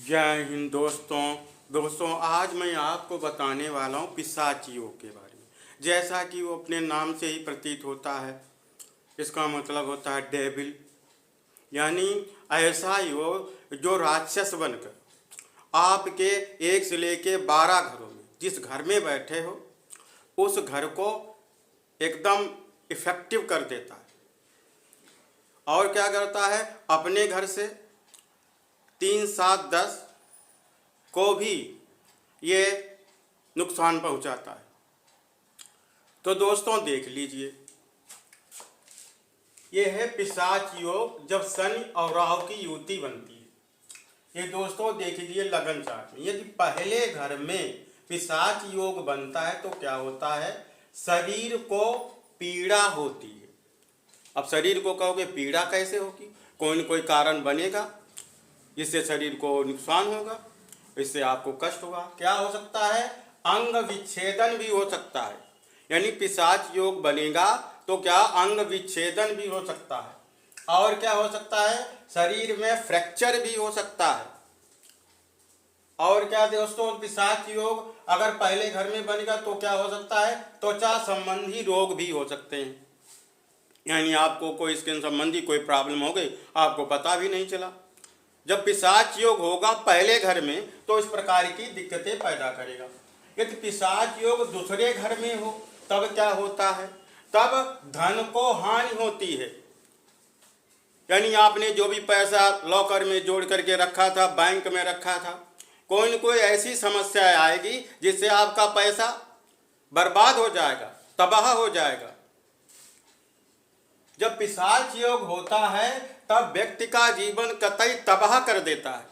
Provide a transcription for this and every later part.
जय हिंद दोस्तों आज मैं आपको बताने वाला हूँ पिशाच योग के बारे में। जैसा कि वो अपने नाम से ही प्रतीत होता है, इसका मतलब होता है डेविल, यानी ऐसा योग जो राक्षस बनकर आपके 1 से लेके 12 घरों में जिस घर में बैठे हो उस घर को एकदम इफेक्टिव कर देता है। और क्या करता है, अपने घर से 3, 7, 10 को भी ये नुकसान पहुंचाता है। तो दोस्तों देख लीजिए, ये है पिशाच योग जब शनि और राहु की युति बनती है। ये दोस्तों देख लीजिए लगन चार्ट में, यदि पहले घर में पिशाच योग बनता है तो क्या होता है, शरीर को पीड़ा होती है। अब शरीर को कहोगे पीड़ा कैसे होगी, कोई न कोई कारण बनेगा जिससे शरीर को नुकसान होगा, इससे आपको कष्ट होगा। क्या हो सकता है, अंग विच्छेदन भी हो सकता है। यानी पिशाच योग बनेगा तो क्या अंग विच्छेदन भी हो सकता है। और क्या हो सकता है, शरीर में फ्रैक्चर भी हो सकता है। और क्या दोस्तों, पिशाच योग अगर पहले घर में बनेगा तो क्या हो सकता है, त्वचा संबंधी रोग भी हो सकते हैं। यानी आपको कोई स्किन संबंधी कोई प्रॉब्लम हो गई, आपको पता भी नहीं चला। जब पिशाच योग होगा पहले घर में तो इस प्रकार की दिक्कतें पैदा करेगा। यदि पिशाच योग दूसरे घर में हो तब क्या होता है, तब धन को हानि होती है। यानी आपने जो भी पैसा लॉकर में जोड़ करके रखा था, बैंक में रखा था, कोई न कोई ऐसी समस्या आएगी जिससे आपका पैसा बर्बाद हो जाएगा, तबाह हो जाएगा। जब पिशाच योग होता है तब व्यक्ति का जीवन कतई तबाह कर देता है।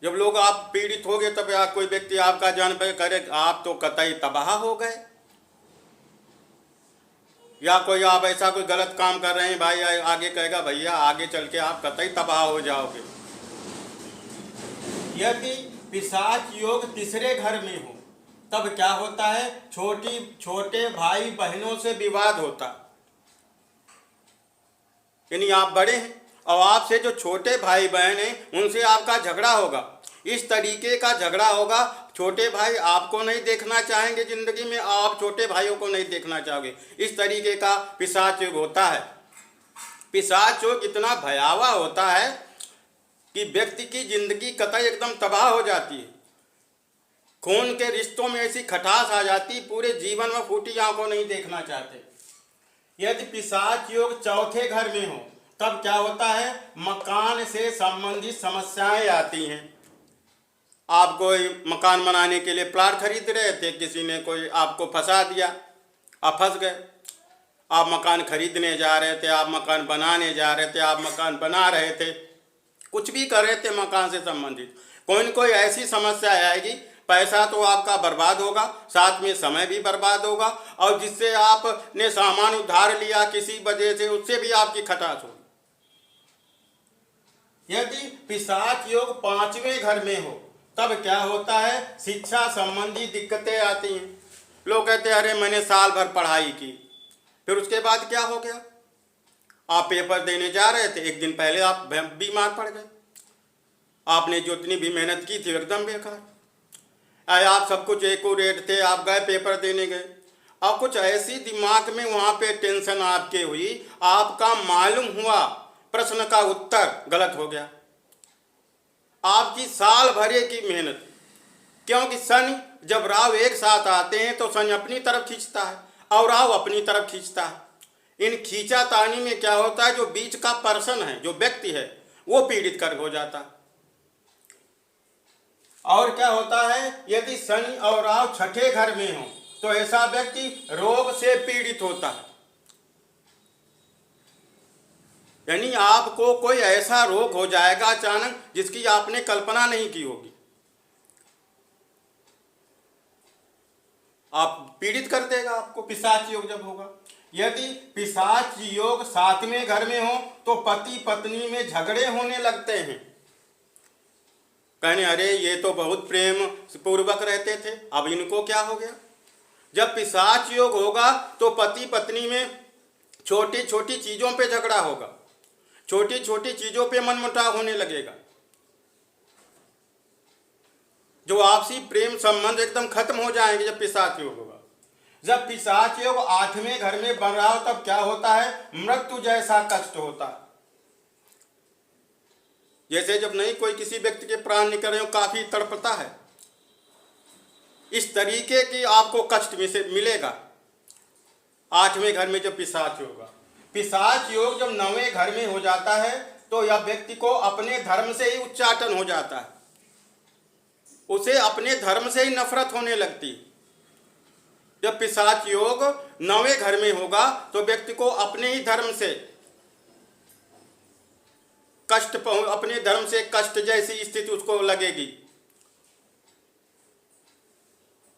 जब लोग आप पीड़ित हो गए तब कोई व्यक्ति आपका जान पे करे आप तो कतई तबाह हो गए, या कोई आप ऐसा कोई गलत काम कर रहे हैं भाई, आगे कहेगा भैया आगे चल के आप कतई तबाह हो जाओगे। यदि पिशाच योग तीसरे घर में हो तब क्या होता है, छोटे भाई बहनों से विवाद होता। यानी आप बड़े हैं और आपसे जो छोटे भाई बहन हैं उनसे आपका झगड़ा होगा। इस तरीके का झगड़ा होगा, छोटे भाई आपको नहीं देखना चाहेंगे जिंदगी में, आप छोटे भाइयों को नहीं देखना चाहोगे। इस तरीके का पिशाच योग होता है। पिशाच योग इतना भयावह होता है कि व्यक्ति की जिंदगी कतई एकदम तबाह हो जाती है। खून के रिश्तों में ऐसी खटास आ जाती, पूरे जीवन में फूटी आंखों नहीं देखना चाहते। यदि पिशाच योग चौथे घर में हो तब क्या होता है, मकान से संबंधित समस्याएं आती हैं। आप कोई मकान बनाने के लिए प्लाट खरीद रहे थे, किसी ने कोई आपको फंसा दिया, आप फंस गए। आप मकान खरीदने जा रहे थे, आप मकान बनाने जा रहे थे, आप मकान बना रहे थे, कुछ भी कर रहे थे मकान से संबंधित, कोई न कोई ऐसी समस्या आएगी, पैसा तो आपका बर्बाद होगा, साथ में समय भी बर्बाद होगा, और जिससे आपने सामान उधार लिया किसी वजह से उससे भी आपकी खटास होगी। यदि पिशाच योग पांचवें घर में हो तब क्या होता है, शिक्षा संबंधी दिक्कतें आती हैं। लोग कहते हैं अरे मैंने साल भर पढ़ाई की, फिर उसके बाद क्या हो गया, आप पेपर देने जा रहे थे, एक दिन पहले आप बीमार पड़ गए, आपने जो इतनी भी मेहनत की थी एकदम बेकार। आप सब कुछ एक्यूरेट थे, आप गए पेपर देने गए, और कुछ ऐसी दिमाग में वहाँ पे टेंशन आपके हुई, आपका मालूम हुआ प्रश्न का उत्तर गलत हो गया। आपकी साल भरे की मेहनत, क्योंकि शनि जब राहु एक साथ आते हैं तो शनि अपनी तरफ खींचता है और राहु अपनी तरफ खींचता है। इन खींचातानी में क्या होता है, जो बीच का पर्सन है, जो व्यक्ति है, वो पीड़ित कर हो जाता है। और क्या होता है, यदि शनि और राहु छठे घर में हो तो ऐसा व्यक्ति रोग से पीड़ित होता है। यानी आपको कोई ऐसा रोग हो जाएगा अचानक जिसकी आपने कल्पना नहीं की होगी, आप पीड़ित कर देगा आपको पिशाच योग जब होगा। यदि पिशाच योग सातवें घर में हो तो पति पत्नी में झगड़े होने लगते हैं। कहने अरे ये तो बहुत प्रेम पूर्वक रहते थे, अब इनको क्या हो गया। जब पिशाच योग होगा तो पति पत्नी में छोटी छोटी चीज़ों पे झगड़ा होगा। छोटी छोटी चीजों पे मनमुटाव होने लगेगा। जो आपसी प्रेम संबंध एकदम खत्म हो जाएंगे जब पिशाच योग होगा। जब पिशाच योग 8वें घर में बन रहा हो तब क्या होता है, मृत्यु जैसा कष्ट होता है। जैसे जब नहीं कोई किसी व्यक्ति के प्राण निकल रहे हो, काफी तड़पता है, इस तरीके की आपको कष्ट में से मिलेगा 8वें घर में जब पिशाच होगा। पिशाच योग जब 9वें घर में हो जाता है तो यह व्यक्ति को अपने धर्म से ही उच्चाटन हो जाता है, उसे अपने धर्म से ही नफरत होने लगती। जब पिशाच योग 9वें घर में होगा तो व्यक्ति को अपने ही धर्म से अपने धर्म से कष्ट जैसी स्थिति उसको लगेगी।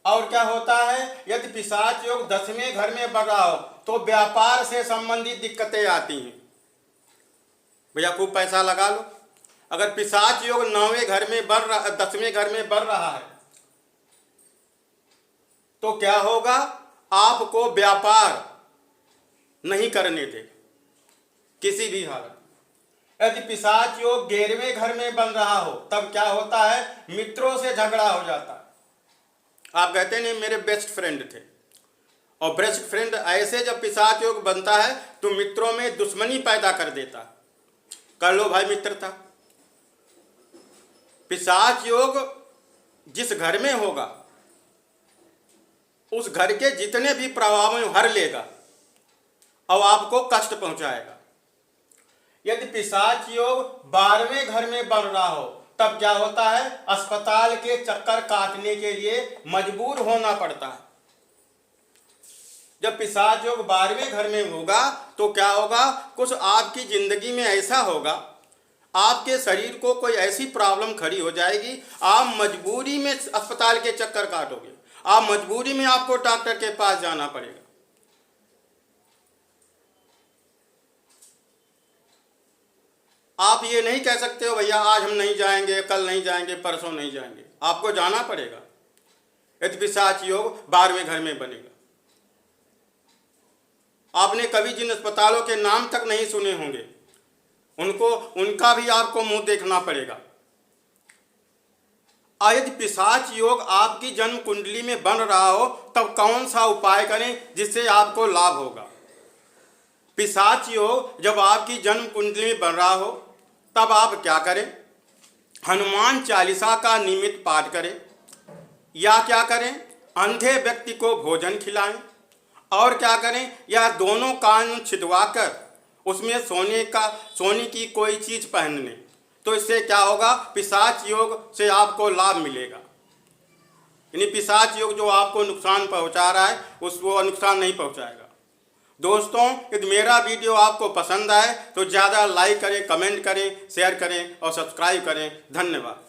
और क्या होता है, यदि पिशाच योग 10वें घर में बढ़ रहा हो तो व्यापार से संबंधित दिक्कतें आती हैं। भैया खूब पैसा लगा लो। अगर पिशाच योग 9वें घर में बढ़ रहा, 10वें घर में बढ़ रहा है तो क्या होगा, आपको व्यापार नहीं करने दे किसी भी हालत। यदि पिशाच योग 11वें घर में बन रहा हो तब क्या होता है, मित्रों से झगड़ा हो जाता है। आप कहते नहीं मेरे बेस्ट फ्रेंड थे, और बेस्ट फ्रेंड ऐसे जब पिशाच योग बनता है तो मित्रों में दुश्मनी पैदा कर देता। कर लो भाई मित्रता। पिशाच योग जिस घर में होगा उस घर के जितने भी प्रभाव में हर लेगा और आपको कष्ट पहुंचाएगा। यदि पिशाच योग 12वें घर में बन रहा हो तब क्या होता है, अस्पताल के चक्कर काटने के लिए मजबूर होना पड़ता है। जब पिशाच योग 12वें घर में होगा तो क्या होगा, कुछ आपकी जिंदगी में ऐसा होगा, आपके शरीर को कोई ऐसी प्रॉब्लम खड़ी हो जाएगी, आप मजबूरी में अस्पताल के चक्कर काटोगे, आप मजबूरी में आपको डॉक्टर के पास जाना पड़ेगा। आप ये नहीं कह सकते हो भैया आज हम नहीं जाएंगे, कल नहीं जाएंगे, परसों नहीं जाएंगे, आपको जाना पड़ेगा यदि पिशाच योग 12वें घर में बनेगा। आपने कभी जिन अस्पतालों के नाम तक नहीं सुने होंगे उनका भी आपको मुंह देखना पड़ेगा। यदि पिशाच योग आपकी जन्म कुंडली में बन रहा हो तब कौन सा उपाय करें जिससे आपको लाभ होगा। पिशाच योग जब आपकी जन्म कुंडली में बन रहा हो तब आप क्या करें, हनुमान चालीसा का नियमित पाठ करें, या क्या करें, अंधे व्यक्ति को भोजन खिलाएं, और क्या करें, या दोनों कान छिदवाकर उसमें सोने की कोई चीज पहन लें। तो इससे क्या होगा, पिशाच योग से आपको लाभ मिलेगा। यानी पिशाच योग जो आपको नुकसान पहुंचा रहा है वो नुकसान नहीं पहुंचाएगा। दोस्तों, यदि मेरा वीडियो आपको पसंद आए तो ज़्यादा लाइक करें, कमेंट करें, शेयर करें और सब्सक्राइब करें। धन्यवाद।